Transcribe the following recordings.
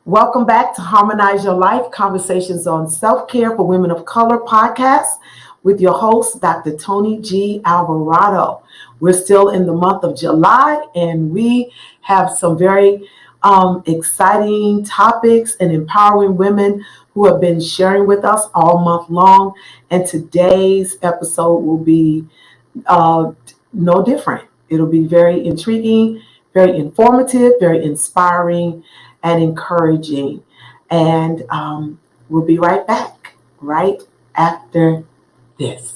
Welcome back to Harmonize Your Life Conversations on Self-Care for Women of Color podcast with your host, Dr. Toni G. Alvarado. We're still in the month of July and we have some very exciting topics and empowering women who have been sharing with us all month long. And today's episode will be no different. It'll be very intriguing, very informative, very inspiring, and encouraging. And we'll be right back right after this.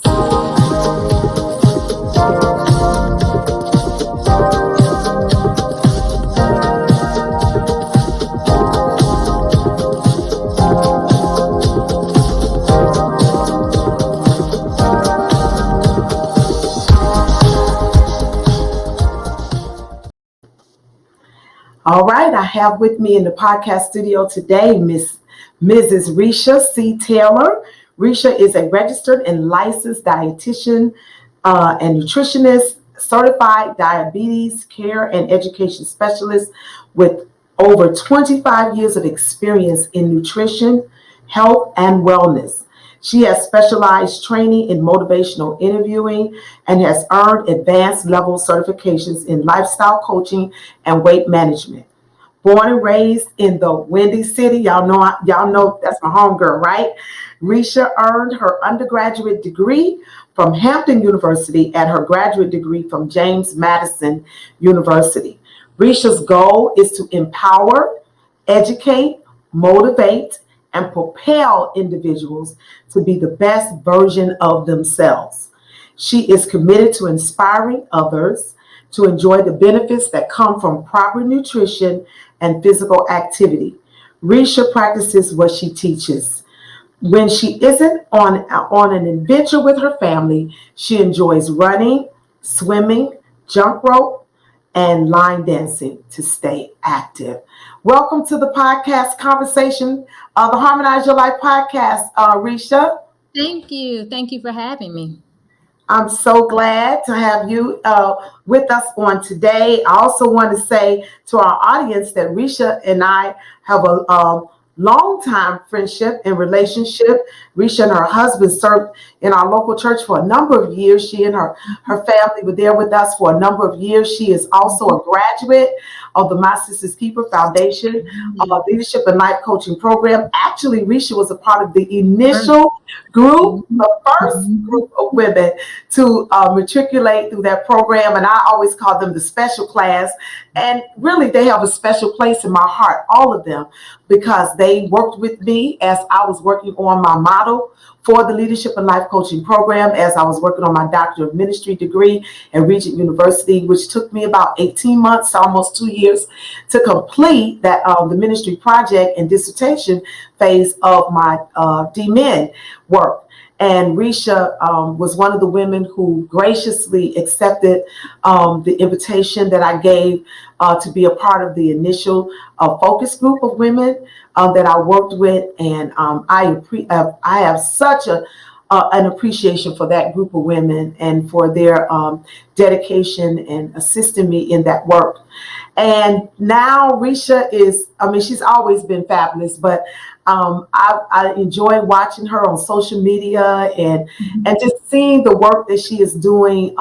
All right, I have with me in the podcast studio today Mrs. Risha C. Taylor. Risha is a registered and licensed dietitian and nutritionist, certified diabetes care and education specialist with over 25 years of experience in nutrition, health, and wellness. She has specialized training in motivational interviewing and has earned advanced level certifications in lifestyle coaching and weight management. Born and raised in the Windy City, y'all know that's my homegirl, right? Risha earned her undergraduate degree from Hampton University and her graduate degree from James Madison University. Risha's goal is to empower, educate, motivate, and propel individuals to be the best version of themselves. She is committed to inspiring others to enjoy the benefits that come from proper nutrition and physical activity. Risha practices what she teaches. When she isn't on an adventure with her family, she enjoys running, swimming, jump rope, and line dancing to stay active. Welcome to the podcast conversation, the Harmonize Your Life podcast, Risha. Thank you. Thank you for having me. I'm so glad to have you with us on today. I also want to say to our audience that Risha and I have a long-time friendship and relationship. Risha and her husband served in our local church for a number of years. She and her family were there with us for a number of years. She is also a graduate of the My Sister's Keeper Foundation Leadership and Life Coaching Program. Actually, Risha was a part of the initial group, the first group of women to matriculate through that program. And I always call them the special class. And really, they have a special place in my heart, all of them, because they worked with me as I was working on my model for the Leadership and Life Coaching Program, as I was working on my Doctor of Ministry degree at Regent University, which took me about 18 months, almost 2 years, to complete that the ministry project and dissertation phase of my DMin work. And Risha was one of the women who graciously accepted the invitation that I gave to be a part of the initial focus group of women that I worked with. And I have such an appreciation for that group of women and for their dedication and assisting me in that work. And now Risha she's always been fabulous, but I enjoy watching her on social media and just seeing the work that she is doing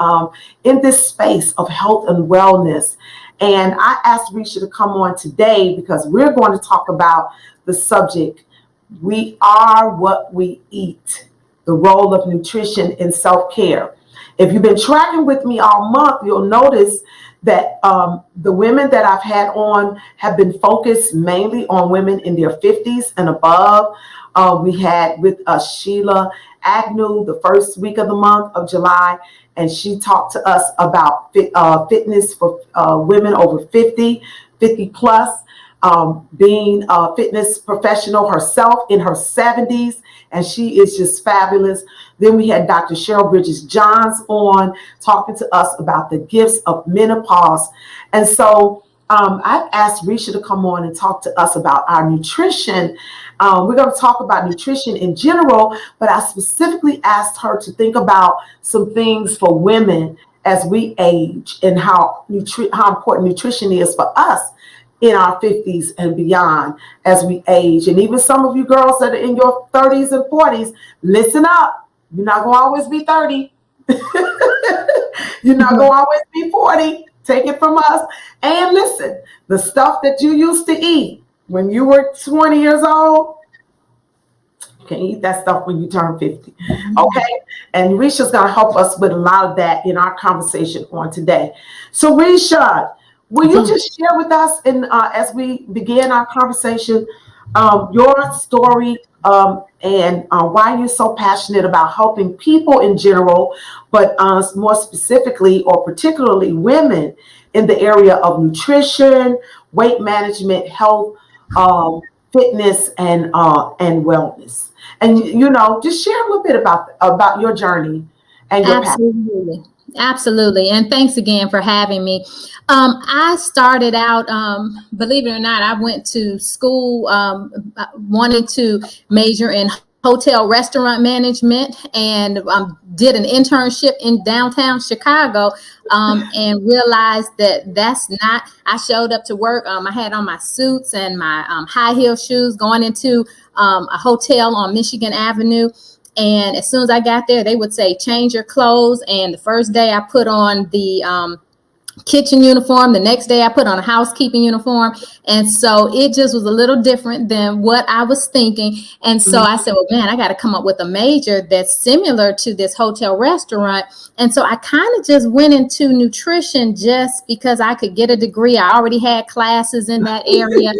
in this space of health and wellness. And I asked Risha to come on today because we're going to talk about the subject, we are what we eat, the role of nutrition in self-care. If you've been tracking with me all month, you'll notice that the women that I've had on have been focused mainly on women in their 50s and above. We had with Sheila Agnew the first week of the month of July, and she talked to us about fitness for women over 50 plus, being a fitness professional herself in her 70s, and she is just fabulous. Then we had Dr. Cheryl Bridges-Johns on talking to us about the gifts of menopause. And so I've asked Risha to come on and talk to us about our nutrition. We're going to talk about nutrition in general, but I specifically asked her to think about some things for women as we age and how important nutrition is for us in our 50s and beyond as we age. And even some of you girls that are in your 30s and 40s, listen up. You're not going to always be 30. You're not going to always be 40. Take it from us. And listen, the stuff that you used to eat when you were 20 years old, you can't eat that stuff when you turn 50. Okay? And Risha's going to help us with a lot of that in our conversation on today. So Risha, will you just share with us, as we begin our conversation, your story and why you're so passionate about helping people in general, but more specifically or particularly women in the area of nutrition, weight management, health, fitness, and wellness. And just share a little bit about your journey and your passion. Absolutely. And thanks again for having me. I started out, believe it or not, I went to school wanting to major in hotel restaurant management, and did an internship in downtown Chicago, and realized that that's not, I showed up to work. I had on my suits and my high heel shoes going into a hotel on Michigan Avenue. And as soon as I got there, they would say, change your clothes. And the first day I put on the kitchen uniform. The next day I put on a housekeeping uniform. And so it just was a little different than what I was thinking. And so I said, well, man, I got to come up with a major that's similar to this hotel restaurant. And so I kind of just went into nutrition just because I could get a degree. I already had classes in that area.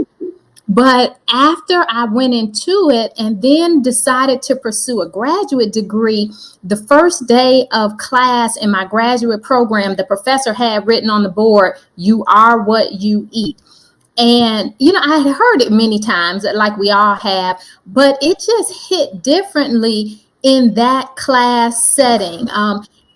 But after I went into it and then decided to pursue a graduate degree, the first day of class in my graduate program, the professor had written on the board, "You are what you eat." And, I had heard it many times, like we all have, but it just hit differently in that class setting.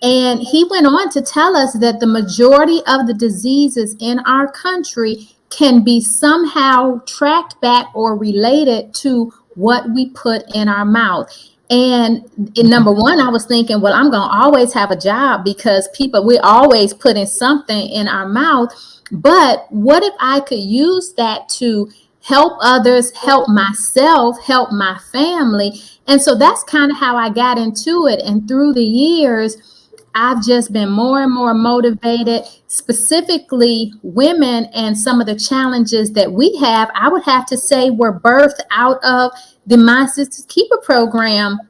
And he went on to tell us that the majority of the diseases in our country can be somehow tracked back or related to what we put in our mouth. And number one, I was thinking, well, I'm going to always have a job because we're always putting something in our mouth. But what if I could use that to help others, help myself, help my family? And so that's kind of how I got into it. And through the years, I've just been more and more motivated, specifically women, and some of the challenges that we have, I would have to say, were birthed out of the My Sisters Keeper program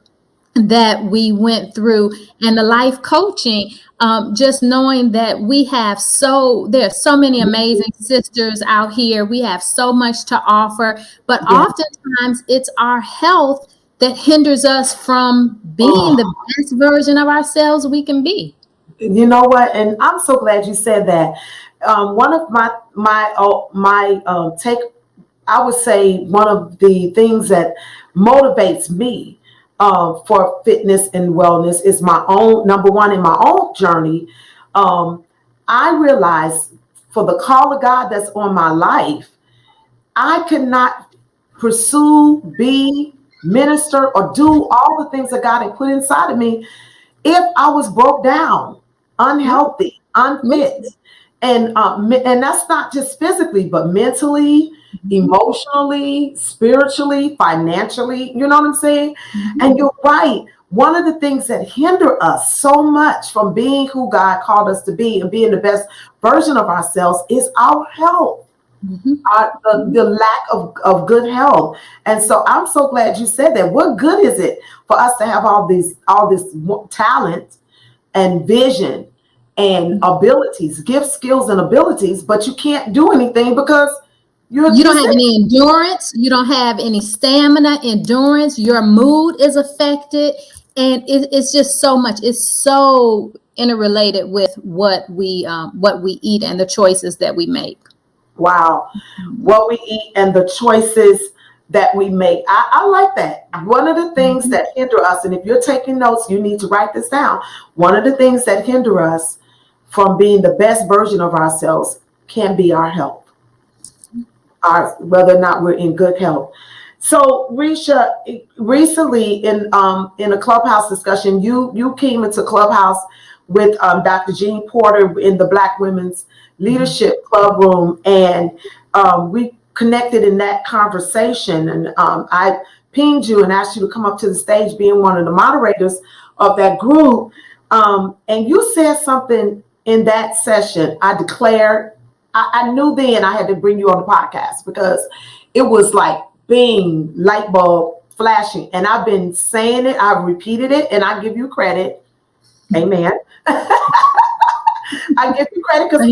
that we went through and the life coaching. Just knowing that there's so many amazing sisters out here. We have so much to offer, but oftentimes it's our health that hinders us from being the best version of ourselves we can be. You know what? And I'm so glad you said that. One of my take, I would say one of the things that motivates me for fitness and wellness is my own, number one, in my own journey. I realized for the call of God that's on my life, I could not pursue, minister, or do all the things that God had put inside of me if I was broke down, unhealthy, unfit. And that's not just physically, but mentally, emotionally, spiritually, financially. You know what I'm saying? And you're right. One of the things that hinder us so much from being who God called us to be and being the best version of ourselves is our health. The lack of good health. And so I'm so glad you said that. What good is it for us to have all this talent and vision and abilities, gifts, skills, and abilities, but you can't do anything because you don't have any endurance, you don't have any stamina, endurance, your mood is affected, and it's just so much. It's so interrelated with what we eat and the choices that we make. Wow. What we eat and the choices that we make. I like that. One of the things that hinder us, and if you're taking notes, you need to write this down. One of the things that hinder us from being the best version of ourselves can be our health, whether or not we're in good health. So, Risha, recently in a Clubhouse discussion, you came into Clubhouse with Dr. Jean Porter in the Black Women's Leadership Club room, and we connected in that conversation, and I pinged you and asked you to come up to the stage, being one of the moderators of that group. And you said something in that session. I declared, I knew then I had to bring you on the podcast, because it was like bing, light bulb flashing. And I've been saying it, I've repeated it, and I give you credit. Amen. I give you credit, because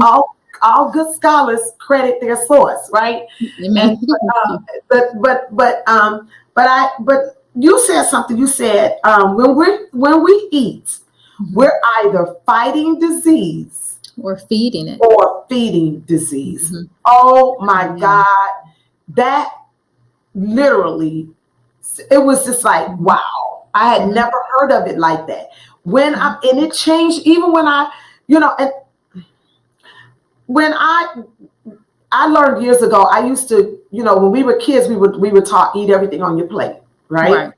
all good scholars credit their source, right? Amen. But you said something. You said when we eat, we're either fighting disease or feeding it. or feeding disease. Mm-hmm. Oh my God, that literally, it was just like, wow. I had never heard of it like that. And it changed even when I, and when I learned years ago, I used to, when we were kids, we were taught eat everything on your plate, right?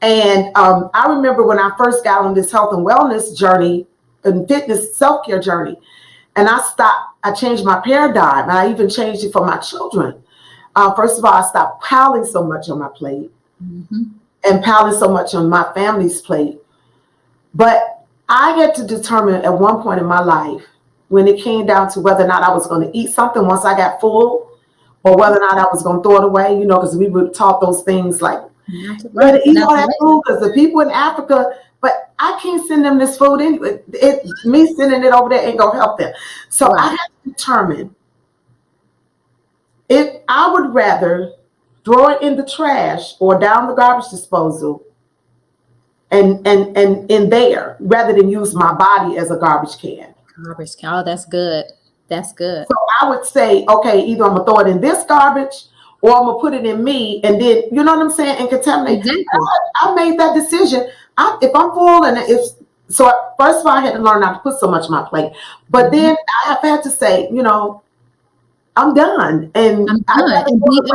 And I remember when I first got on this health and wellness journey and fitness self-care journey, and I changed my paradigm, and I even changed it for my children. First of all, I stopped piling so much on my plate and piling so much on my family's plate. But I had to determine at one point in my life, when it came down to whether or not I was going to eat something once I got full, or whether or not I was going to throw it away, because we were taught those things like, better eat all that food, because the people in Africa, but I can't send them this food anyway. Me sending it over there ain't going to help them. So I had to determine if I would rather throw it in the trash or down the garbage disposal and in there, rather than use my body as a garbage can. Garbage can. Oh, that's good. That's good. So I would say, okay, either I'm gonna throw it in this garbage, or I'm gonna put it in me, and then, you know what I'm saying, and contaminate. Exactly. I made that decision. If I'm full, so first of all, I had to learn not to put so much on my plate. But then I have had to say, I'm done, and be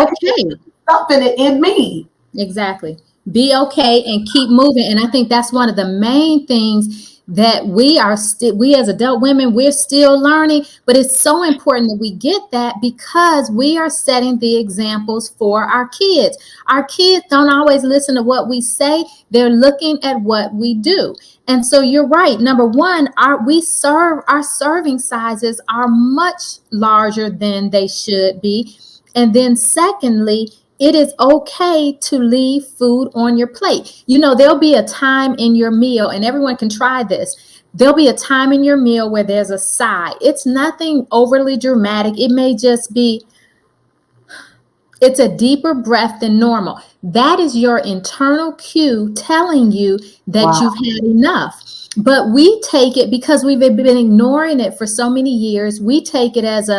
okay. Stuffing it in me. Exactly. Be okay and keep moving. And I think that's one of the main things that we as adult women, we're still learning, but it's so important that we get that, because we are setting the examples for our kids. Our kids don't always listen to what we say. They're looking at what we do. And so you're right. Number one, our serving sizes are much larger than they should be. And then secondly, it is okay to leave food on your plate. There'll be a time in your meal, and everyone can try this. There'll be a time in your meal where there's a sigh. It's nothing overly dramatic. It may just be, it's a deeper breath than normal. That is your internal cue telling you that you've had enough. But we take it, because we've been ignoring it for so many years, we take it as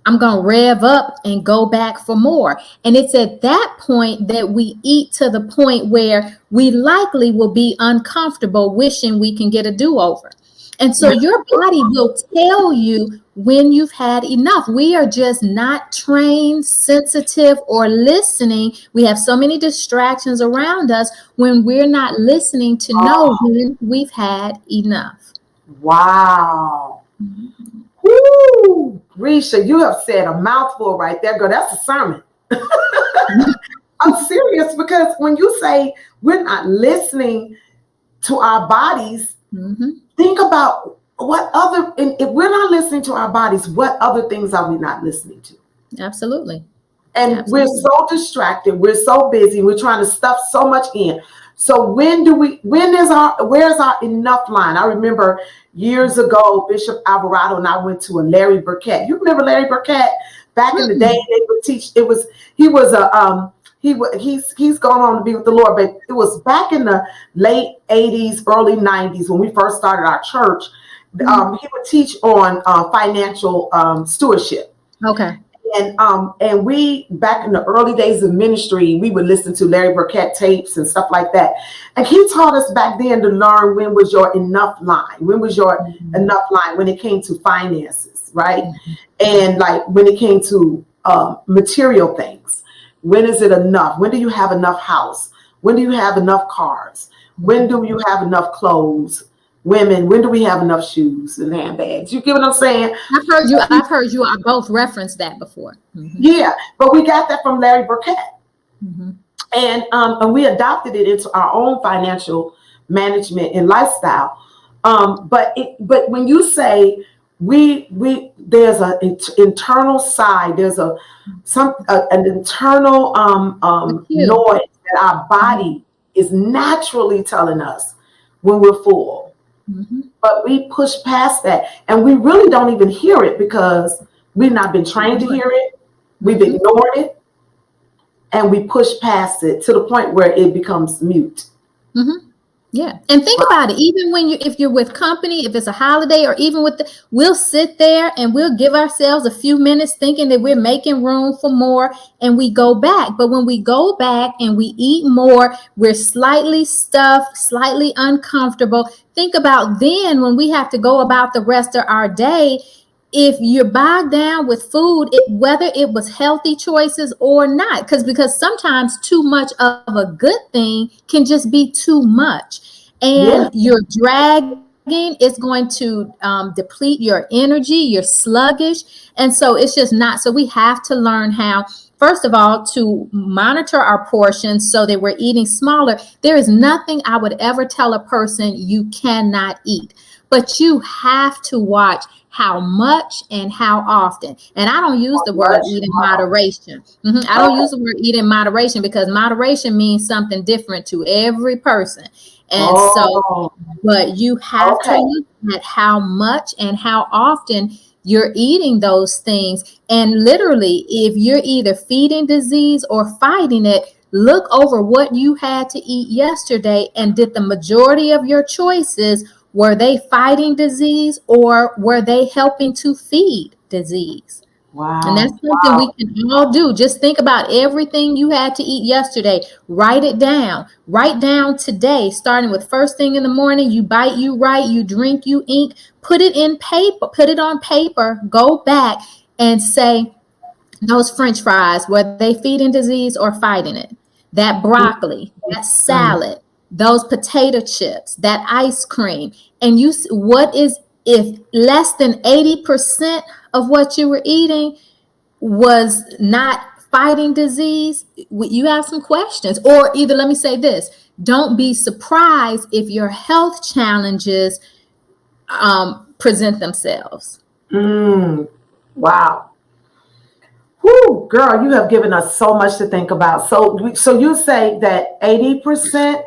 I'm going to rev up and go back for more. And it's at that point that we eat to the point where we likely will be uncomfortable, wishing we can get a do-over. And so your body will tell you when you've had enough. We are just not trained, sensitive, or listening. We have so many distractions around us when we're not listening to know when we've had enough. Wow. Woo, Risha, you have said a mouthful right there, girl. That's a sermon. I'm serious, because when you say we're not listening to our bodies, think about if we're not listening to our bodies, what other things are we not listening to? Absolutely. And we're so distracted. We're so busy. We're trying to stuff so much in. So where's our enough line? I remember years ago, Bishop Alvarado and I went to a Larry Burkett. You remember Larry Burkett? Back in the day, they would teach. He's gone on to be with the Lord, but it was back in the late 80s, early 90s when we first started our church. He would teach on financial stewardship. Okay. And we, back in the early days of ministry, we would listen to Larry Burkett tapes and stuff like that. And he taught us back then to learn when was your enough line. When was your enough line when it came to finances, right? And like when it came to material things. When is it enough? When do you have enough house? When do you have enough cars? When do you have enough clothes? women, when do we have enough shoes and handbags? You get what I'm saying? I've heard you both reference that before. Yeah, but we got that from Larry Burkett. And we adopted it into our own financial management and lifestyle. But when you say there's an internal side, there's an internal noise that our body is naturally telling us when we're full. But we push past that, and we really don't even hear it because we've not been trained to hear it. We've ignored it. And we push past it to the point where it becomes mute. Yeah. And think about it. Even if you're with company, if it's a holiday, or even we'll sit there and we'll give ourselves a few minutes thinking that we're making room for more, and we go back. But when we go back and we eat more, we're slightly stuffed, slightly uncomfortable. Think about then when we have to go about the rest of our day. If you're bogged down with food, whether it was healthy choices or not, because sometimes too much of a good thing can just be too much, and you're dragging. It's going to deplete your energy. You're sluggish, and so it's just not. So we have to learn how, first of all, to monitor our portions so that we're eating smaller. There is nothing I would ever tell a person you cannot eat, but you have to watch how much and how often. And I don't use the word eat in moderation. I don't use the word eat in moderation, because moderation means something different to every person. And but you have to look at how much and how often you're eating those things. And literally, if you're either feeding disease or fighting it, look over what you had to eat yesterday, and did the majority of your choices, were they fighting disease or were they helping to feed disease? Wow. And that's something we can all do. Just think about everything you had to eat yesterday. Write it down. Write down today, starting with first thing in the morning. You bite, you write, you drink, you ink. Put it in paper. Put it on paper. Go back and say, those French fries, were they feeding disease or fighting it? That broccoli, that salad, those potato chips, that ice cream. And if less than 80% of what you were eating was not fighting disease, you have some questions. Or either, let me say this, don't be surprised if your health challenges present themselves. Wow. Whoo, girl, you have given us so much to think about. So you say that 80%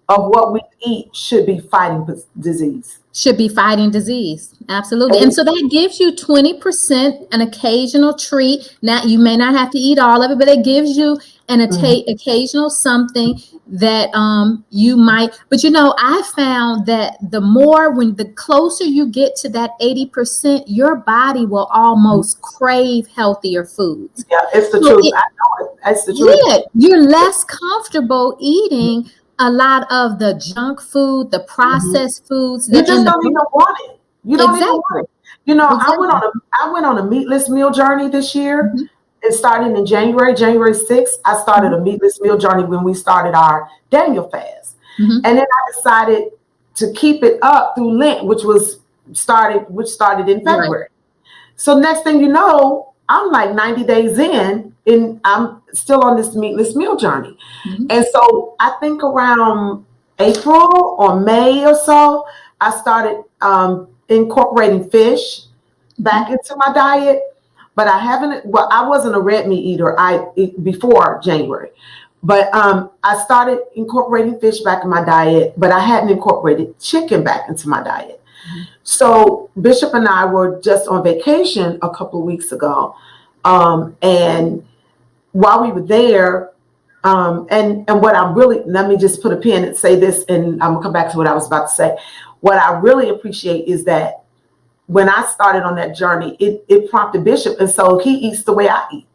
of what we eat should be fighting disease. Should be fighting disease. Absolutely. And so that gives you 20%, an occasional treat. Now, you may not have to eat all of it, but it gives you an occasional something that you might. But I found that the closer you get to that 80%, your body will almost crave healthier foods. Yeah, it's the truth. I know it. It's the truth. Yeah, you're less comfortable eating a lot of the junk food, the processed foods. You just don't even want it. You don't even want it. I went on a meatless meal journey this year. It started in January 6th. I started a meatless meal journey when we started our Daniel fast. And then I decided to keep it up through Lent, which started in February. So next thing you know, I'm like 90 days in, and I'm still on this meatless meal journey. And so I think around April or May or so, I started incorporating fish back into my diet. But I wasn't a red meat eater before January. But I started incorporating fish back in my diet, but I hadn't incorporated chicken back into my diet. So Bishop and I were just on vacation a couple of weeks ago. And while we were there, and what I really, let me just put a pin and say this, and I'm gonna come back to what I was about to say. What I really appreciate is that when I started on that journey, it prompted Bishop. And so he eats the way I eat.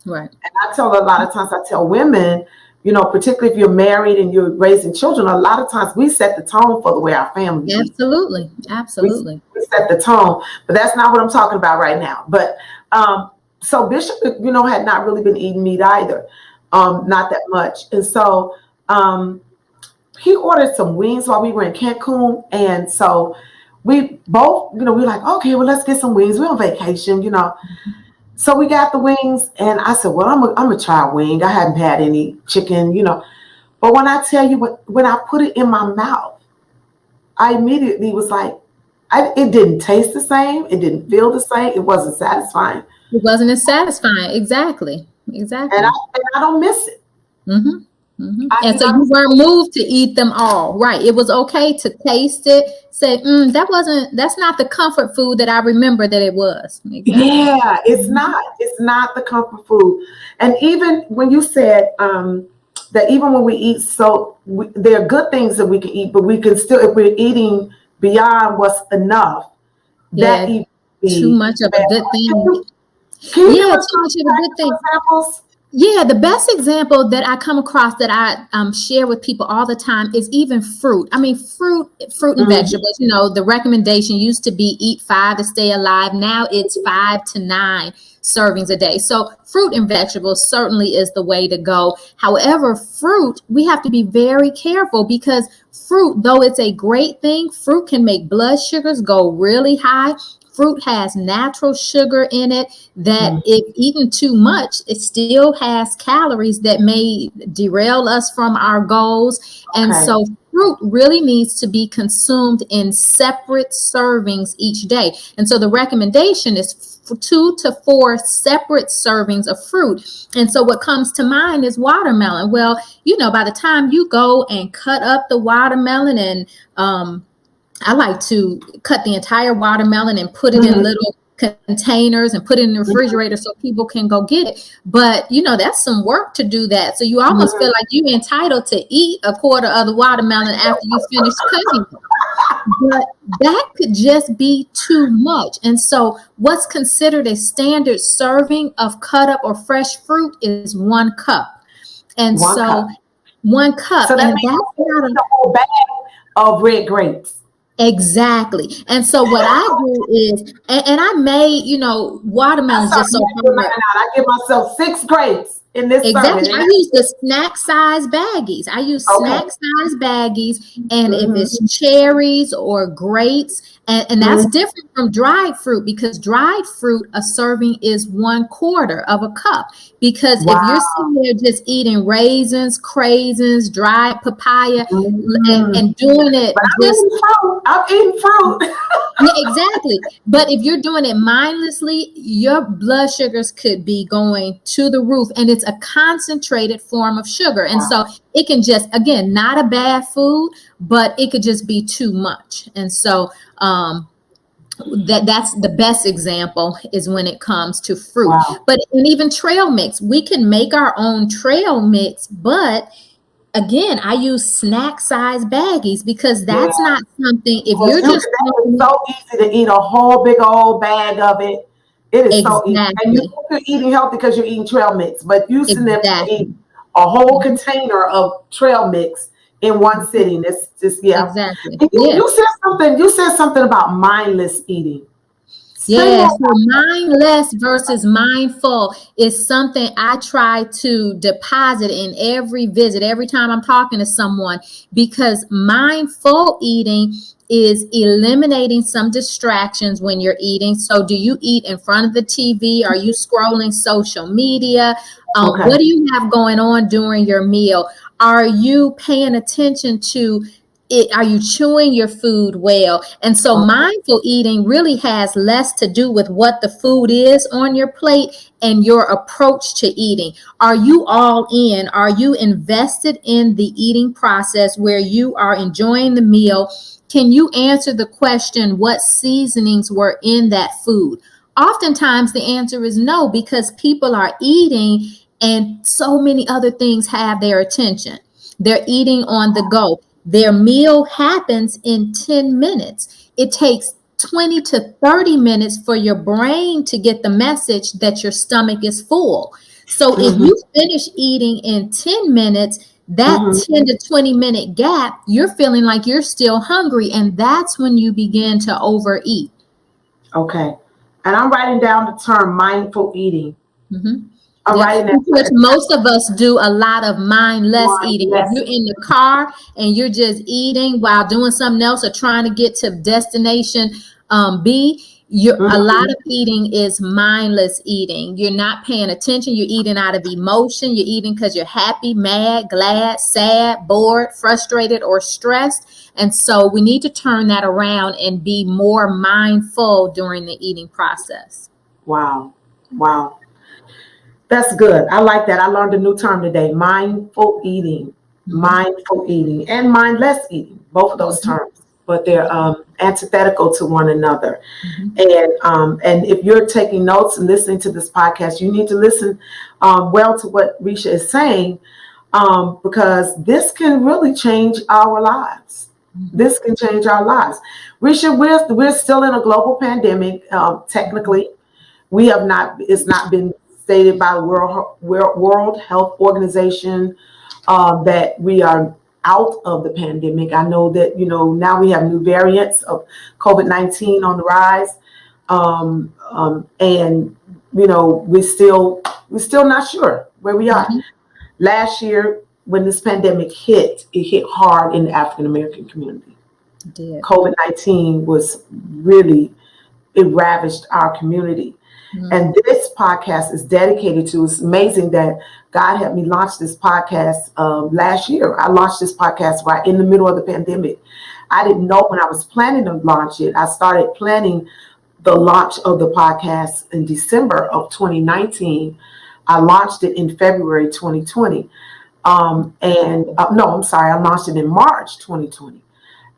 Right. And I tell women, particularly if you're married and you're raising children, a lot of times we set the tone for the way our family eats. Absolutely. We set the tone, but that's not what I'm talking about right now. But so Bishop, had not really been eating meat either, not that much. And so he ordered some wings while we were in Cancun, and so we both, we're like, okay, well, let's get some wings. We're on vacation. So we got the wings, and I said, well, I'm gonna try a wing. I hadn't had any chicken. But when I tell you, when I put it in my mouth, I immediately was like, it didn't taste the same. It didn't feel the same. It wasn't satisfying. It wasn't as satisfying. Exactly. And I don't miss it. Mm-hmm. Mm-hmm. And so you weren't moved to eat them all, right? It was okay to taste it, say, that's not the comfort food that I remember that it was. Exactly. Yeah, it's not the comfort food. And even when you said that even when we eat, there are good things that we can eat, but we can still, if we're eating beyond what's enough, that too much of a good thing. Too much of a good thing. Examples? Yeah, the best example that I come across that I share with people all the time is even fruit. I mean, fruit and vegetables. The recommendation used to be eat 5 to stay alive. Now it's 5 to 9 servings a day. So fruit and vegetables certainly is the way to go. However, fruit, we have to be very careful because fruit, though it's a great thing, fruit can make blood sugars go really high. Fruit has natural sugar in it that if eaten too much, it still has calories that may derail us from our goals. And so fruit really needs to be consumed in separate servings each day. And so the recommendation is 2 to 4 separate servings of fruit. And so what comes to mind is watermelon. Well, by the time you go and cut up the watermelon and I like to cut the entire watermelon and put it in little containers and put it in the refrigerator so people can go get it. But, that's some work to do that. So you almost feel like you're entitled to eat a quarter of the watermelon after you finish cutting it. But that could just be too much. And so what's considered a standard serving of cut up or fresh fruit is 1 cup. And one cup. So that means the whole bag of red grapes. Exactly. And so what I do is, and I made, watermelon just so hard. I give myself 6 grapes in this exactly. serving. I use the snack size baggies. Snack size baggies, and if it's cherries or grapes, and that's different from dried fruit because dried fruit, a serving is 1/4 of a cup. Because if you're sitting there just eating raisins, craisins, dried papaya, and doing it, I'm eating fruit. Yeah, exactly. But if you're doing it mindlessly, your blood sugars could be going to the roof, and it's a concentrated form of sugar. And so it can just, again, not a bad food, but it could just be too much. And so that's the best example is when it comes to fruit. But and even trail mix, we can make our own trail mix, but again, I use snack size baggies because that's not something, if you're just it's so easy to eat a whole big old bag of it. It is so easy. And you're eating healthy because you're eating trail mix, but you sitting there to eat a whole container of trail mix in one sitting. It's just exactly. You said something about mindless eating. Yeah, so mindless versus mindful is something I try to deposit in every visit, every time I'm talking to someone, because mindful eating is eliminating some distractions when you're eating. So do you eat in front of the TV? Are you scrolling social media? What do you have going on during your meal? Are you paying attention to it? Are you chewing your food well? And so mindful eating really has less to do with what the food is on your plate and your approach to eating. Are you all in? Are you invested in the eating process where you are enjoying the meal? Can you answer the question, what seasonings were in that food? Oftentimes the answer is no, because people are eating and so many other things have their attention. They're eating on the go. Their meal happens in 10 minutes. It takes 20 to 30 minutes for your brain to get the message that your stomach is full. So if you finish eating in 10 minutes, that 10 to 20 minute gap, you're feeling like you're still hungry. And that's when you begin to overeat. Okay. And I'm writing down the term mindful eating. I'm writing that Which down. most of us do a lot of mindless eating. If Mindless. you're in the car and you're just eating while doing something else or trying to get to destination B, a lot Mhm. of eating is mindless eating. You're not paying attention. You're eating out of emotion. You're eating because you're happy, mad, glad, sad, bored, frustrated, or stressed. And so we need to turn that around and be more mindful during the eating process. Wow. Wow. That's good. I like that. I learned a new term today, Mhm. mindful eating, and mindless eating. Both of those Mhm. terms, but they're antithetical to one another. Mhm. And if you're taking notes and listening to this podcast, you need to listen well to what Risha is saying, because this can really change our lives. Mhm. This can change our lives. Risha, we're still in a global pandemic. Technically, we have not. It's not been stated by the World Health Organization that we are out of the pandemic. I know that now we have new variants of COVID-19 on the rise, and we're still not sure where we are. Mhm. Last year, when this pandemic hit, it hit hard in the African American community. Did. COVID-19 was really, it ravaged our community. Mhm. And this podcast is dedicated to, it's amazing that God helped me launch this podcast last year. I launched this podcast right in the middle of the pandemic. I didn't know when I was planning to launch it. I started planning the launch of the podcast in December of 2019. I launched it in February 2020. And no, I'm sorry, I launched it in March 2020.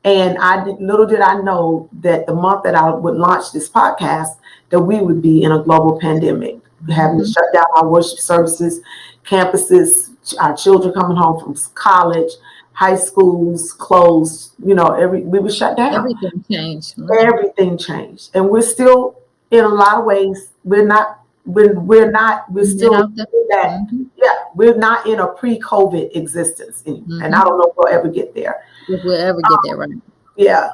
And little did I know that the month that I would launch this podcast, that we would be in a global pandemic, having to Mhm. shut down our worship services, campuses, our children coming home from college, high schools closed. We were shut down. Everything changed. Right. Everything changed, and we're still, in a lot of ways, we're Been still out there. in that. Mhm. Yeah, we're not in a pre-COVID existence anymore, and I Mhm. don't know if we'll ever get there. If we'll ever get there, right? Yeah.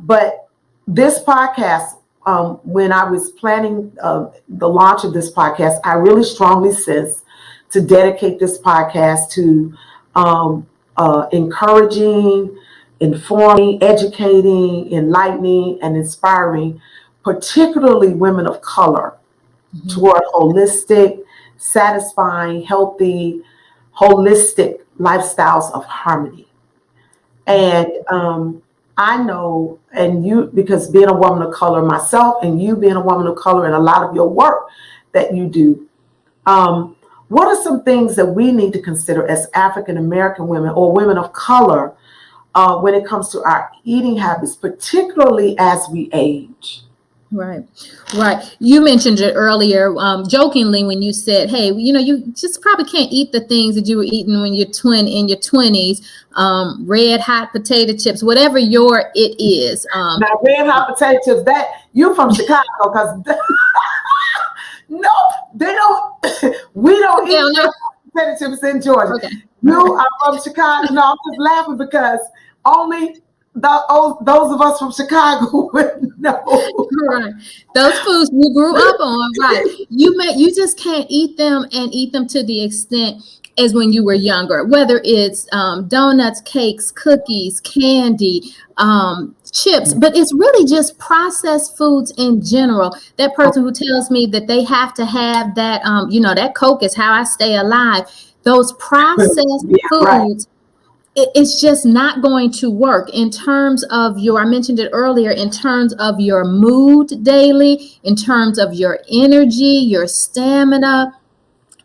But this podcast, when I was planning the launch of this podcast, I really strongly sensed to dedicate this podcast to encouraging, informing, educating, enlightening, and inspiring, particularly women of color, Mhm. toward holistic, satisfying, healthy, holistic lifestyles of harmony. And I know, and you, because being a woman of color myself, and you being a woman of color, and a lot of your work that you do, um, what are some things that we need to consider as African American women or women of color when it comes to our eating habits, particularly as we age? Right, right. You mentioned it earlier, jokingly, when you said, "Hey, you just probably can't eat the things that you were eating when you're in your 20s, red hot potato chips, whatever it is." Now, red hot potato chips, that you from Chicago, because no, they don't. We don't eat Hell red no. hot potato chips in Georgia. Okay. You are from Chicago. No, I'm just laughing because only those of us from Chicago would know. Right. Those foods you grew up on, right. You just can't eat them and eat them to the extent as when you were younger, whether it's donuts, cakes, cookies, candy, chips, but it's really just processed foods in general. That person who tells me that they have to have that, that Coke is how I stay alive. Those processed Yeah, right. foods, it's just not going to work in terms of I mentioned it earlier, in terms of your mood daily, in terms of your energy, your stamina.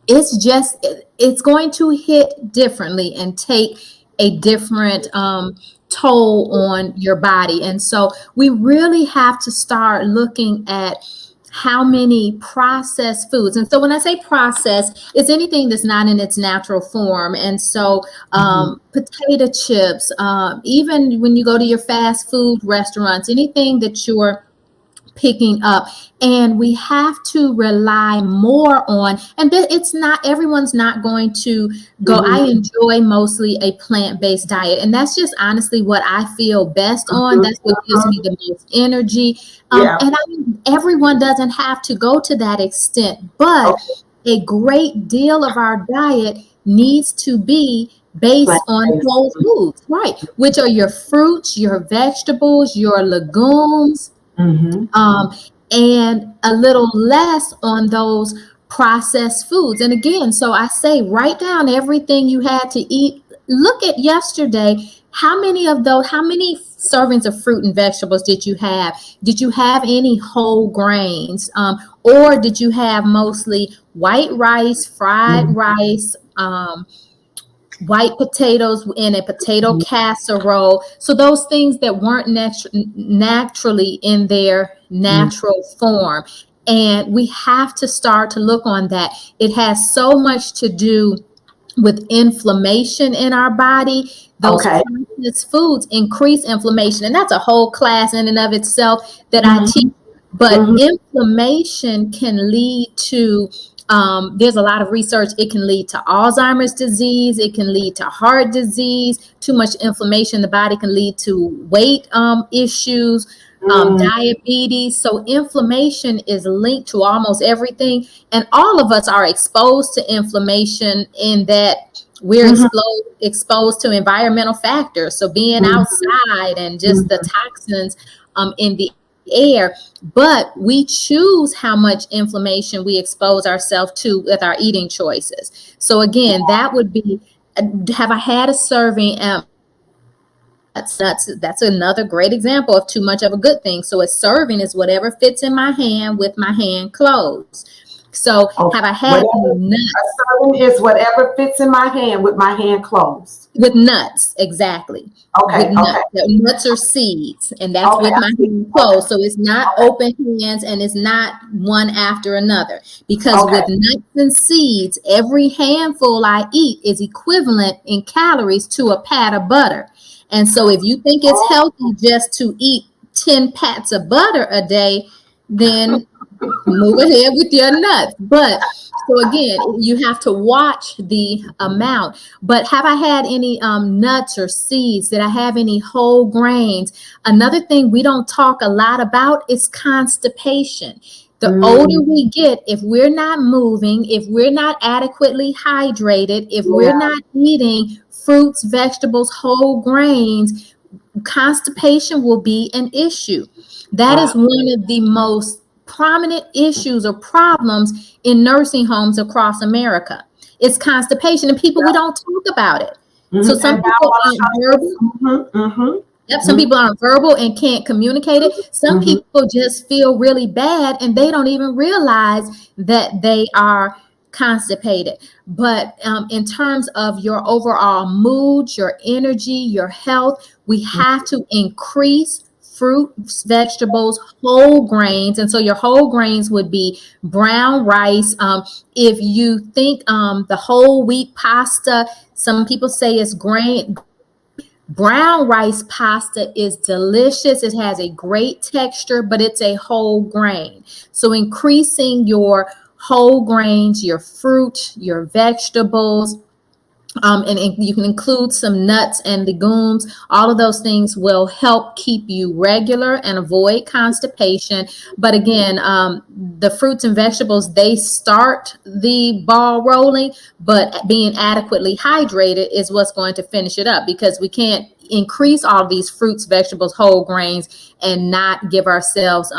It's going to hit differently and take a different toll on your body. And so we really have to start looking at how many processed foods. And so when I say processed, it's anything that's not in its natural form. And so potato chips, even when you go to your fast food restaurants, anything that you're picking up, and we have to rely more on, and it's not, everyone's not going to go. I enjoy mostly a plant-based diet, and that's just honestly what I feel best on. That's what gives me the most energy. Yeah. And everyone doesn't have to go to that extent, but Okay. a great deal of our diet needs to be based on Plant-based. whole foods, right? Which are your fruits, your vegetables, your legumes, Mm-hmm. um, and a little less on those processed foods. And again, so I say, write down everything you had to eat. Look at yesterday. How many servings of fruit and vegetables did you have? Did you have any whole grains? Or did you have mostly white rice, fried Mm-hmm. rice, white potatoes in a potato casserole? So those things that weren't naturally in their natural form. And we have to start to look on that. It has so much to do with inflammation in our body. Those Okay. processed foods increase inflammation. And that's a whole class in and of itself that I Mm-hmm. teach. But Mm-hmm. inflammation can lead to, there's a lot of research. It can lead to Alzheimer's disease. It can lead to heart disease. Too much inflammation in the body can lead to weight issues, diabetes. So inflammation is linked to almost everything. And all of us are exposed to inflammation in that we're Mm-hmm. exposed to environmental factors. So being outside and just the toxins in the air, but we choose how much inflammation we expose ourselves to with our eating choices. So again, that would be, have I had a serving? That's another great example of too much of a good thing. So a serving is whatever fits in my hand with my hand closed. So Okay. have I had Whatever any nuts? a serving is whatever fits in my hand with my hand closed. With nuts, exactly. With Okay. Okay. nuts. The nuts or seeds, and that's Okay. with my I see. hand Okay. closed. So it's not Okay. open hands and it's not one after another. Because Okay. with nuts and seeds, every handful I eat is equivalent in calories to a pat of butter. And so if you think it's Oh, healthy just to eat 10 pats of butter a day, then move ahead with your nuts. But so again, you have to watch the amount. But have I had any nuts or seeds? Did I have any whole grains? Another thing we don't talk a lot about is constipation. The older mm, we get, if we're not moving, if we're not adequately hydrated, if we're yeah. not eating fruits, vegetables, whole grains, constipation will be an issue. That is Wow. one of the most prominent issues or problems in nursing homes across America. It's constipation, and people, we Yeah. don't talk about it. So Mm-hmm. some And people bowel aren't obstructions. verbal. Mm-hmm. Mm-hmm. Yep, some Mm-hmm. people aren't verbal and can't communicate it. Some Mm-hmm. people just feel really bad and they don't even realize that they are constipated. But in terms of your overall mood, your energy, your health, we have to increase fruits, vegetables, whole grains. And so your whole grains would be brown rice. If you think the whole wheat pasta, some people say it's grain. Brown rice pasta is delicious. It has a great texture, but it's a whole grain. So increasing your whole grains, your fruit, your vegetables, and you can include some nuts and legumes. All of those things will help keep you regular and avoid constipation. But again, the fruits and vegetables, they start the ball rolling, but being adequately hydrated is what's going to finish it up, because we can't increase all these fruits, vegetables, whole grains, and not give ourselves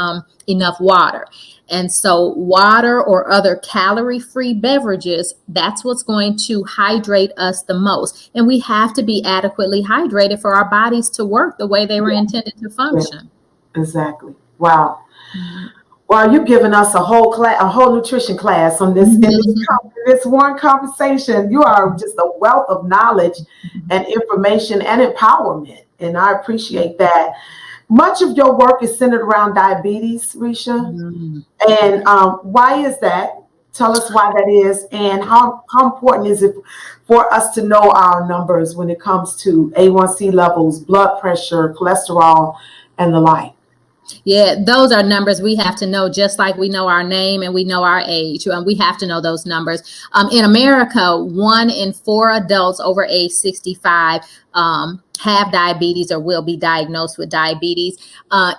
enough water. And so water or other calorie-free beverages, that's what's going to hydrate us the most. And we have to be adequately hydrated for our bodies to work the way they were Yeah. intended to Yeah. function. Exactly. Wow. Mhm. Well, you've given us a whole class, a whole nutrition class on this in this one conversation. You are just a wealth of knowledge and information and empowerment, and I appreciate that. Much of your work is centered around diabetes, Risha, Mhm. and why is that? Tell us why that is, and how important is it for us to know our numbers when it comes to A1C levels, blood pressure, cholesterol, and the like. Yeah, those are numbers we have to know, just like we know our name and we know our age. We have to know those numbers. In America, 1 in 4 adults over age 65 have diabetes or will be diagnosed with diabetes.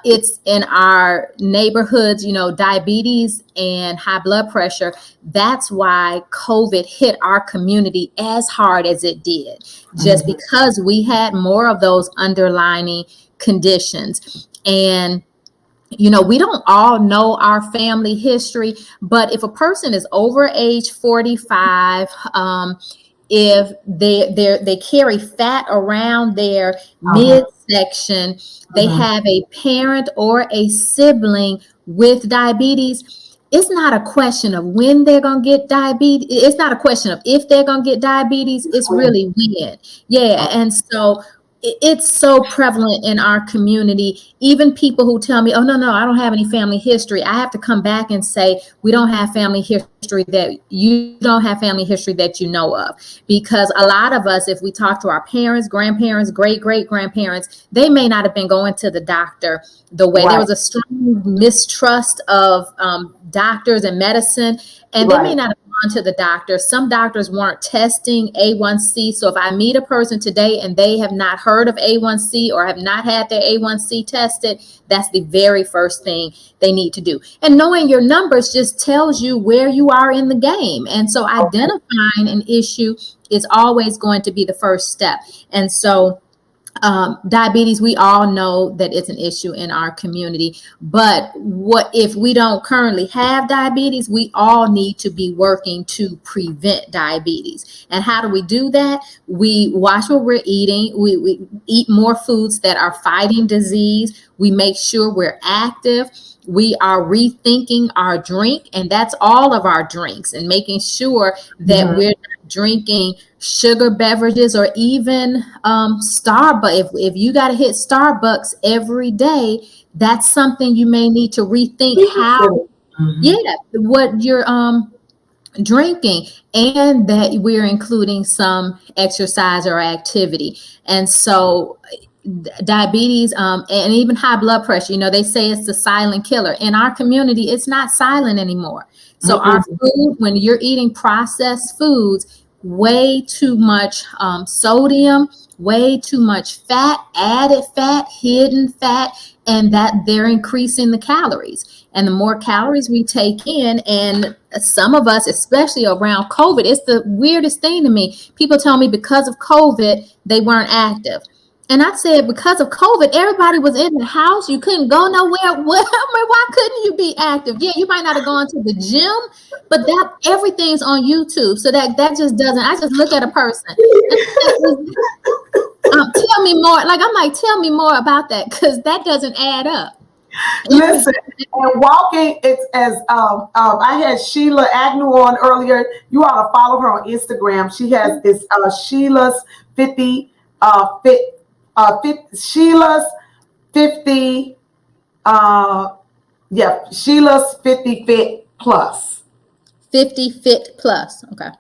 It's in our neighborhoods, diabetes and high blood pressure. That's why COVID hit our community as hard as it did, just because we had more of those underlying conditions. And we don't all know our family history, but if a person is over age 45, if they carry fat around their midsection, they have a parent or a sibling with diabetes, it's not a question of when they're going to get diabetes. It's not a question of if they're going to get diabetes. It's really when. Yeah. And so it's so prevalent in our community. Even people who tell me, oh, no, I don't have any family history. I have to come back and say, we don't have family history that you don't have family history that you know of. Because a lot of us, if we talk to our parents, grandparents, great-great-grandparents, they may not have been going to the doctor the way. There was a strong mistrust of doctors and medicine, and they may not have gone to the doctor. Some doctors weren't testing A1C. So if I meet a person today and they have not heard of A1C or have not had their A1C tested, that's the very first thing they need to do. And knowing your numbers just tells you where you are in the game. And so identifying an issue is always going to be the first step. And so diabetes, we all know that it's an issue in our community, but what if we don't currently have diabetes? We all need to be working to prevent diabetes. And how do we do that? We watch what we're eating. We eat more foods that are fighting disease. We make sure we're active. We are rethinking our drink, and that's all of our drinks, and making sure that we're not drinking sugar beverages or even Starbucks. If you got to hit Starbucks every day, that's something you may need to rethink what you're drinking, and that we're including some exercise or activity. And so diabetes and even high blood pressure, they say it's the silent killer. In our community, it's not silent anymore. So our food, when you're eating processed foods, way too much sodium, way too much fat, added fat, hidden fat, and that they're increasing the calories. And the more calories we take in, and some of us, especially around COVID, it's the weirdest thing to me. People tell me because of COVID, they weren't active. And I said, because of COVID, everybody was in the house. You couldn't go nowhere. Why couldn't you be active? Yeah, you might not have gone to the gym, but that everything's on YouTube. So that just doesn't, I just look at a person. Tell me more. Tell me more about that, because that doesn't add up. Listen, and walking, it's as I had Sheila Agnew on earlier. You ought to follow her on Instagram. She has this Sheila's 50 Sheila's 50 Sheila's 50 Fit Plus. 50 Fit Plus. Okay.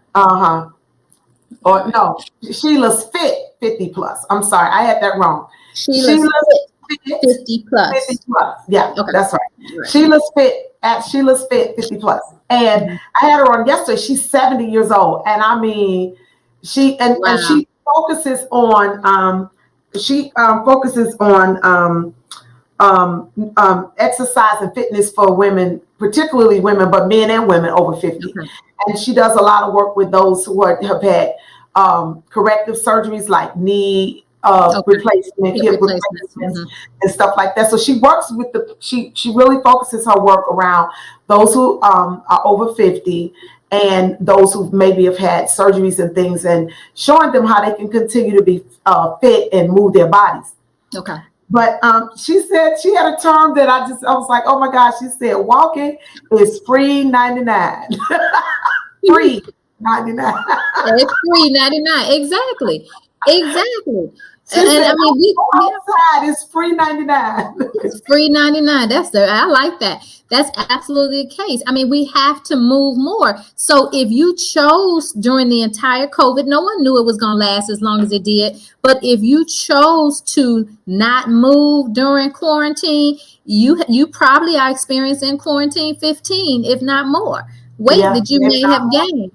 Or no, Sheila's Fit 50 Plus. I'm sorry, I had that wrong. Sheila's Fit 50 Plus. 50 Plus. Yeah, okay. That's right. Sheila's Fit at Sheila's Fit 50 Plus. And I had her on yesterday. She's 70 years old. And I mean, she focuses on exercise and fitness for women, particularly women, but men and women over 50. And she does a lot of work with those who have had corrective surgeries like knee replacement, hip replacements, and stuff like that. So she works with she really focuses her work around those who are over 50 and those who maybe have had surgeries and things, and showing them how they can continue to be fit and move their bodies. Okay. But she said she had a term that I was like, oh my gosh. She said walking is free 99. Free 99. It's free 99. Exactly. She And said, I mean, "Don't go outside. It's free 99." it's free 99. I like that. That's absolutely the case. I mean, we have to move more. So if you chose during the entire COVID, no one knew it was going to last as long as it did. But if you chose to not move during quarantine, you probably are experiencing quarantine 15, if not more, weight Yeah, that you if may not have more. gained,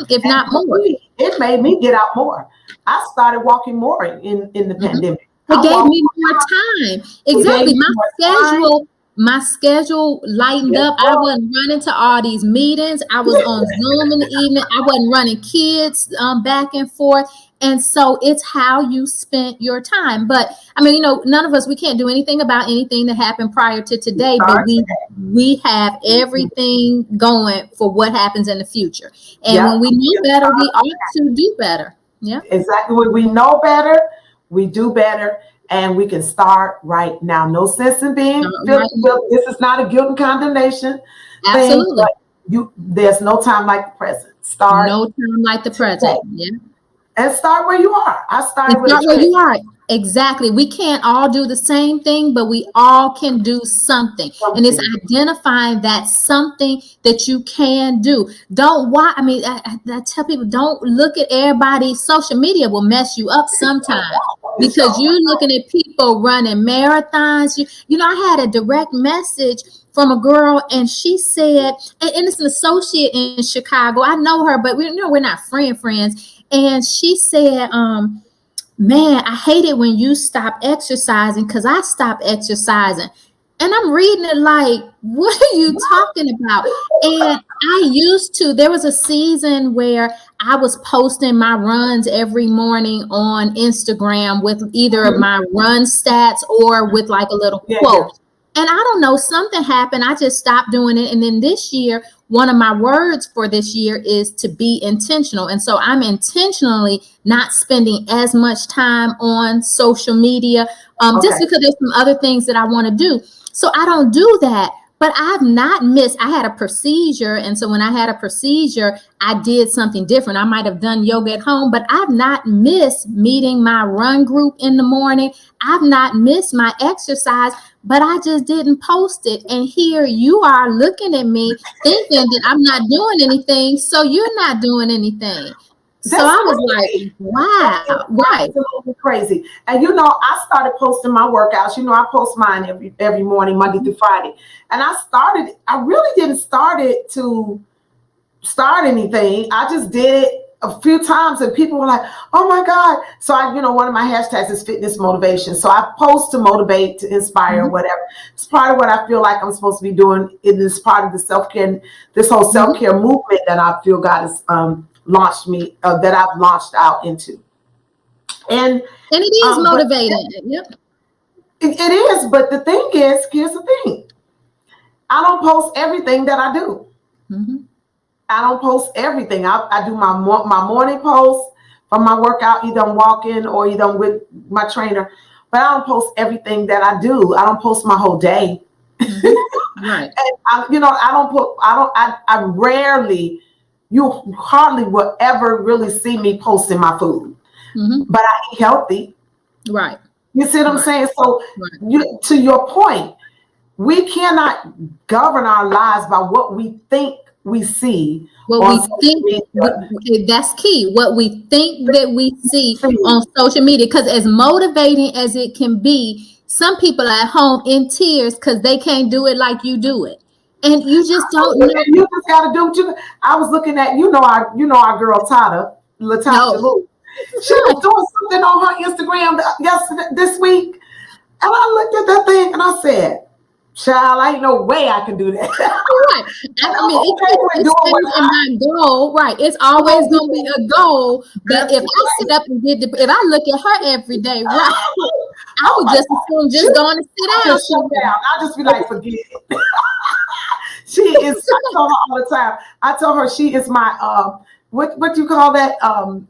if And not for more. me, it made me get out more. I started walking more in the Mhm. pandemic. It I gave walked. me more time. It gave Exactly. me more time. My schedule lightened Yes, up. I Lord. wasn't running to all these meetings. I was on Zoom in the evening. I wasn't running kids back and forth. And so it's how you spent your time. But I mean, none of us, we can't do anything about anything that happened prior to today, but Start we have today. everything going for what happens in the future. And Yep. when we We know can better, we start ought to do better. Yeah. exactly when we know better, we do better, and we can start right now. No sense in being Right. guilty. This is not a guilt and condemnation thing, Absolutely. but there's no time like the present. Start No time like the present. today Yeah. and start where you are. I And started with a start where trend. you are. Exactly. We can't all do the same thing, but we all can do something. And it's Something. identifying that something that you can do. Don't why I mean I tell people, don't look at everybody's social media will mess you up sometimes because you're looking at people running marathons. I had a direct message from a girl, and she said, and it's an associate in Chicago. I know her, but we're not friends. And she said, man, I hate it when you stop exercising because I stopped exercising. And I'm reading it like, what are you talking about? And there was a season where I was posting my runs every morning on Instagram with either of my run stats or with like a little Yeah, yeah. quote. And I don't know, something happened. I just stopped doing it. And then this year, one of my words for this year is to be intentional. And so I'm intentionally not spending as much time on social media just Okay. because there's some other things that I want to do. So I don't do that. But I've not missed. I had a procedure. And so when I had a procedure, I did something different. I might have done yoga at home, but I've not missed meeting my run group in the morning. I've not missed my exercise, but I just didn't post it. And here you are looking at me thinking that I'm not doing anything. So you're not doing anything. So That's I was crazy. like, wow, That is right. absolutely crazy. And I started posting my workouts. I post mine every morning, Monday through Friday. And I really didn't start it to start anything. I just did it a few times and people were like, "Oh my God." So one of my hashtags is fitness motivation. So I post to motivate, to inspire, Mm-hmm. whatever. It's part of what I feel like I'm supposed to be doing. It is part of the self-care, this whole Mm-hmm. self-care movement that I feel God has launched me, that I've launched out into. And And it is but motivating. Yep. it is. But the thing is, here's the thing: I don't post everything that I do. Mm-hmm. I don't post everything. I do my morning post from my workout, either I'm walking or either I'm with my trainer. But I don't post everything that I do. I don't post my whole day. Mm-hmm. Right. And I don't put. I don't. I rarely. You hardly will ever really see me posting my food. Mm-hmm. But I eat healthy. Right. You see what I'm Right. saying? So, Right. to your point, we cannot govern our lives by what we think we see What on we social think, media. okay, that's key. What we think that we see on social media, because as motivating as it can be, some people are at home in tears because they can't do it like you do it, and you just don't And know. you just got to do what you. I was looking at our girl Latasha No, Lou. She was doing something on her Instagram this week, and I looked at that thing and I said, "Child, I ain't no way I can do that." right. And I I'm mean, okay with it doing what stays in my goal. Right. It's always going to be a goal. But That's if I right. sit up and if I look at her every day, right, I Oh would my just God. assume just going to sit I'll down just shut somewhere. down. I'll just be like, forget it. She is. I tell her all the time. I tell her she is my what you call that,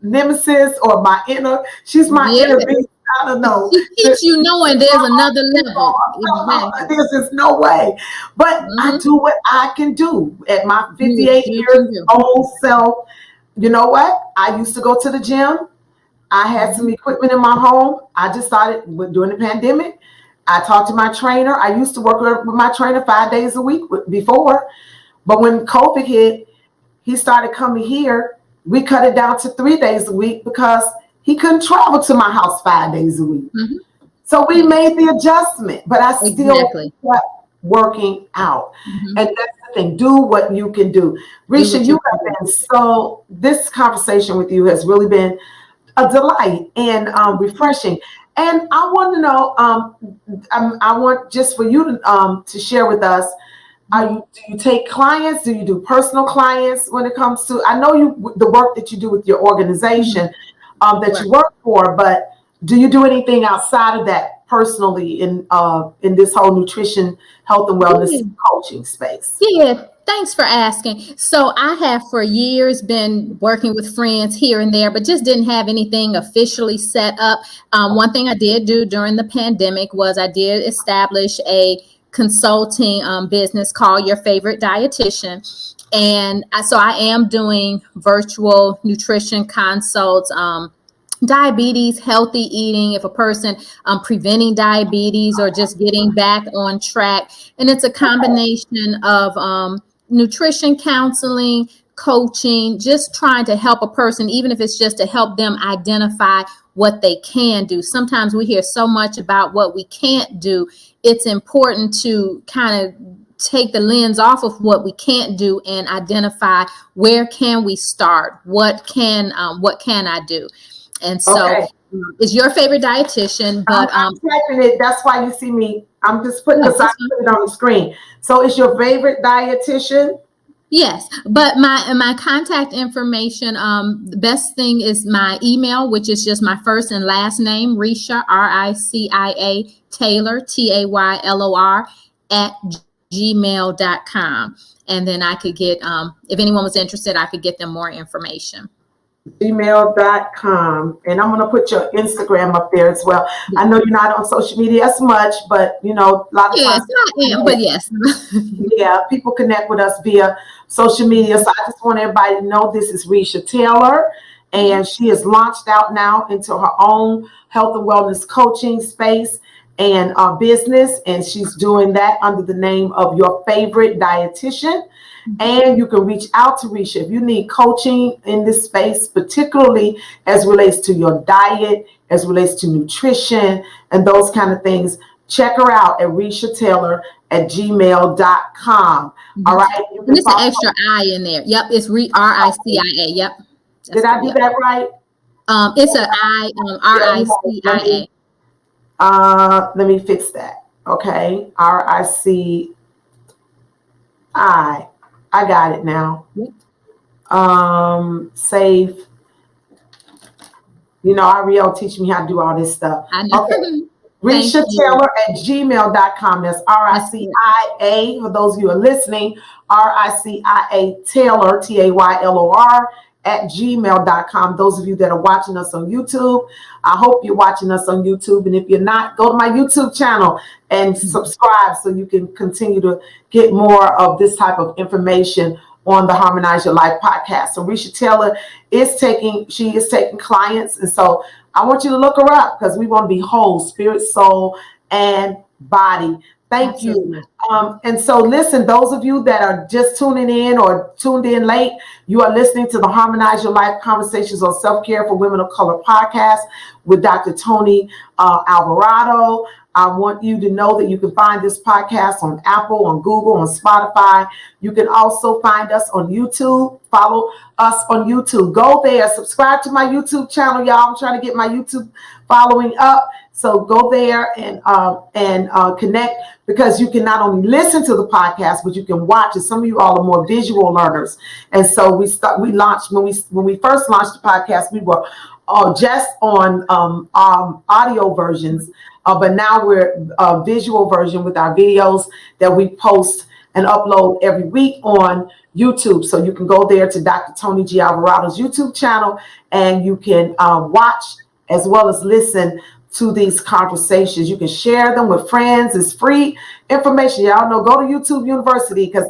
nemesis, or my inner. She's my Yeah. inner beast. I don't know. She keeps you knowing there's another level. Exactly. There's no way. But I Mm-hmm. do what I can do at my Do 58 what you years can do. old self. You know what? I used to go to the gym. I had some equipment in my home. I just started during the pandemic. I talked to my trainer. I used to work with my trainer 5 days a week before, but when COVID hit, he started coming here. We cut it down to 3 days a week because he couldn't travel to my house 5 days a week. Mm-hmm. So we made the adjustment, but I still kept working out. Mm-hmm. And that's the thing. Do what you can do. Risha, you have been this conversation with you has really been a delight and refreshing. And I want to know, I want just for you to share with us, do you take clients? Do you do personal clients when it comes to, I know the work that you do with your organization that you work for, but do you do anything outside of that personally in this whole nutrition, health and wellness coaching space? Yeah, thanks for asking. So I have for years been working with friends here and there, but just didn't have anything officially set up. One thing I did do during the pandemic was I did establish a consulting business called Your Favorite Dietitian. And so I am doing virtual nutrition consults, diabetes, healthy eating, if a person preventing diabetes or just getting back on track. And it's a combination of nutrition counseling, coaching, just trying to help a person, even if it's just to help them identify what they can do. Sometimes we hear so much about what we can't do. It's important to kind of take the lens off of what we can't do and identify where can we start? What can I do? And so it's Your Favorite Dietitian, but I'm typing it. That's why you see me. I'm just putting this. I put it on the screen. So it's Your Favorite Dietitian. Yes, but my contact information, the best thing is my email, which is just my first and last name, Ricia, RICIA, Taylor, TAYLOR, at gmail.com. And then I could get, if anyone was interested, I could get them more information. gmail.com. And I'm going to put your Instagram up there as well. I know you're not on social media as much, but a lot of times. I am, but yes. Yeah, people connect with us via social media. So I just want everybody to know this is Ricia Taylor, and she has launched out now into her own health and wellness coaching space and business. And she's doing that under the name of Your Favorite Dietitian. And you can reach out to Ricia if you need coaching in this space, particularly as relates to your diet, as relates to nutrition and those kind of things. Check her out at Ricia Taylor at gmail.com. All right. And it's an extra I in there. Yep. It's RICIA. Yep. Did I do that right? It's a I, RICIA. Let me fix that. Okay. RICI. I got it now. Yep. Save. Ariel teach me how to do all this stuff. I know. Okay. Ricia Taylor at gmail.com. That's RICIA. For those of you who are listening, RICIA Taylor, TAYLOR at gmail.com. Those of you that are watching us on YouTube, I hope you're watching us on YouTube. And if you're not, go to my YouTube channel and subscribe so you can continue to get more of this type of information on the Harmonize Your Life podcast. So Ricia Taylor is taking clients. And so I want you to look her up because we want to be whole, spirit, soul, and body. Thank you. And so listen, those of you that are just tuning in or tuned in late, you are listening to the Harmonize Your Life Conversations on Self-Care for Women of Color podcast with Dr. Toni Alvarado. I want you to know that you can find this podcast on Apple, on Google, on Spotify. You can also find us on YouTube. Follow us on YouTube. Go there. Subscribe to my YouTube channel, y'all. I'm trying to get my YouTube following up. So go there and connect, because you can not only listen to the podcast, but you can watch it. Some of you all are more visual learners. And so we launched, when we first launched the podcast, we were just on audio versions. But now we're a visual version with our videos that we post and upload every week on YouTube. So you can go there to Dr. Toni G. Alvarado's YouTube channel, and you can watch as well as listen to these conversations. You can share them with friends. It's free information. Y'all know, go to YouTube University, because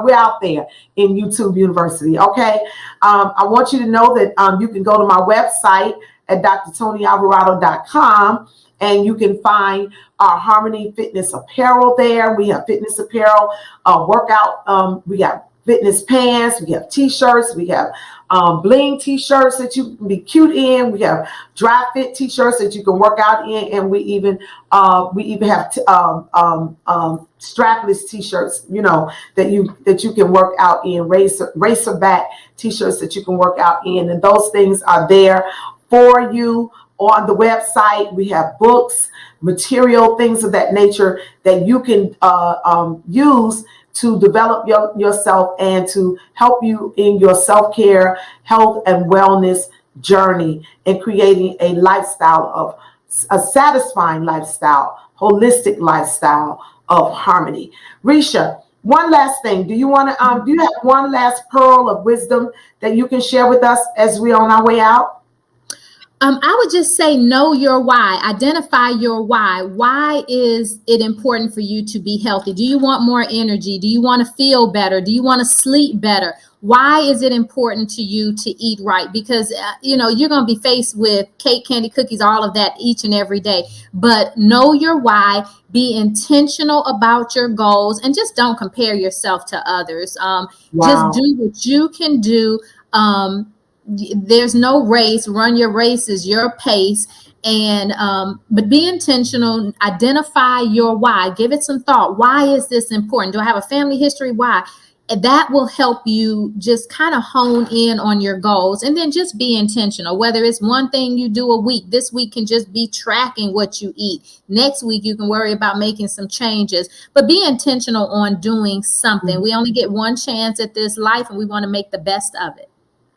we're out there in YouTube University. Okay. I want you to know that you can go to my website at drtonyalvarado.com, and you can find our Harmony Fitness apparel there. We have fitness apparel, workout. We got fitness pants. We have t-shirts. We have bling t-shirts that you can be cute in. We have dry fit t-shirts that you can work out in, and we even have strapless t-shirts, that you can work out in, racer back t-shirts that you can work out in, and those things are there for you on the website. We have books, material, things of that nature that you can use to develop yourself and to help you in your self-care, health, and wellness journey, and creating a satisfying lifestyle, holistic lifestyle of harmony. Risha, one last thing. Do you have one last pearl of wisdom that you can share with us as we're on our way out? I would just say, know your why. Identify your why. Why is it important for you to be healthy? Do you want more energy? Do you want to feel better? Do you want to sleep better? Why is it important to you to eat right? Because, you're going to be faced with cake, candy, cookies, all of that each and every day. But know your why. Be intentional about your goals, and just don't compare yourself to others. Wow. Just do what you can do. There's no race. Run your races, your pace, and but be intentional. Identify your why. Give it some thought. Why is this important? Do I have a family history? Why? And that will help you just kind of hone in on your goals, and then just be intentional. Whether it's one thing you do a week, this week can just be tracking what you eat. Next week, you can worry about making some changes, but be intentional on doing something. Mm-hmm. We only get one chance at this life, and we want to make the best of it.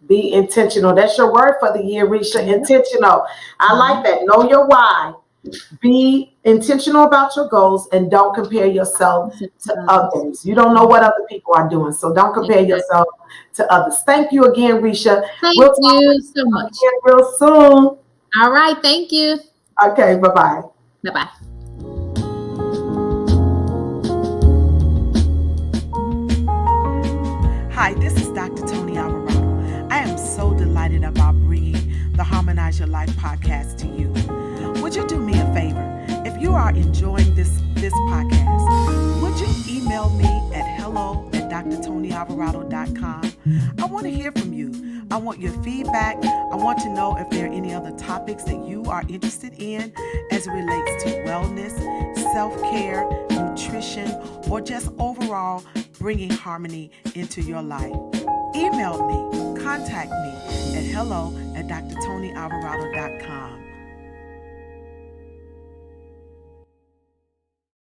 Be intentional. That's your word for the year, Risha. Intentional. I like that. Know your why. Be intentional about your goals, and don't compare yourself to others. You don't know what other people are doing, so don't compare yourself to others. Thank you again, Risha. Thank you so much. Again real soon. All right. Thank you. Okay. Bye-bye. Bye-bye. Hi, this is Dr. Toni Alvarado. I am so delighted about bringing the Harmonize Your Life podcast to you. Would you do me a favor? If you are enjoying this podcast, would you email me at hello@drtonyalvarado.com? I want to hear from you. I want your feedback. I want to know if there are any other topics that you are interested in as it relates to wellness, self-care, nutrition, or just overall bringing harmony into your life. Email me, contact me at hello@drtonyalvarado.com.